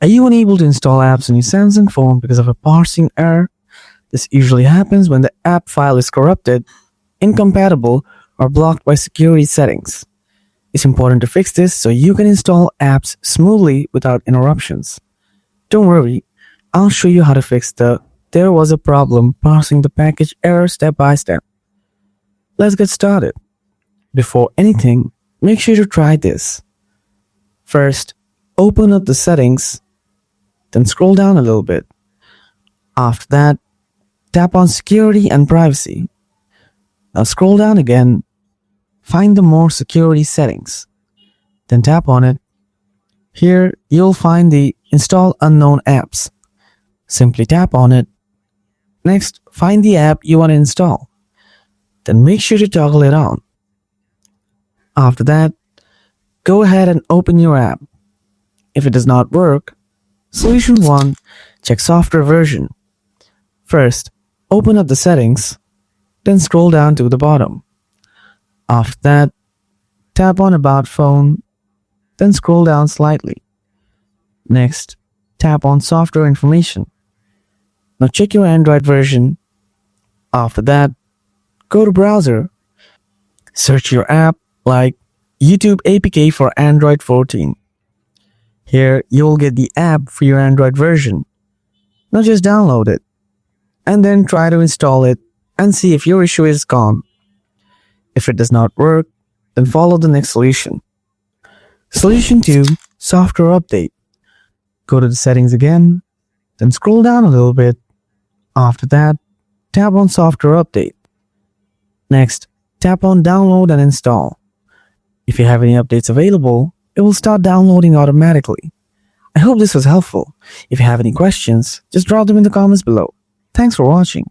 Are you unable to install apps on your Samsung phone because of a parsing error? This usually happens when the app file is corrupted, incompatible, or blocked by security settings. It's important to fix this so you can install apps smoothly without interruptions. Don't worry, I'll show you how to fix the "there was a problem parsing the package" error step by step. Let's get started. Before anything, make sure to try this. First, open up the settings, then scroll down a little bit. After that, tap on Security and Privacy. Now scroll down again, find the More Security settings, then tap on it. Here, you'll find the Install Unknown Apps. Simply tap on it. Next, find the app you want to install. Then make sure to toggle it on. After that, go ahead and open your app. If it does not work, Solution 1, check software version. First, open up the settings, then scroll down to the bottom. After that, tap on About Phone, then scroll down slightly. Next, tap on Software Information. Now check your Android version. After that, go to Browser. Search your app like YouTube APK for Android 14. Here, you'll get the app for your Android version. Now just download it, and then try to install it and see if your issue is gone. If it does not work, then follow the next solution. Solution 2, Software Update. Go to the settings again, then scroll down a little bit. After that, tap on Software Update. Next, tap on Download and Install. If you have any updates available, it will start downloading automatically. I hope this was helpful. If you have any questions, just drop them in the comments below. Thanks for watching.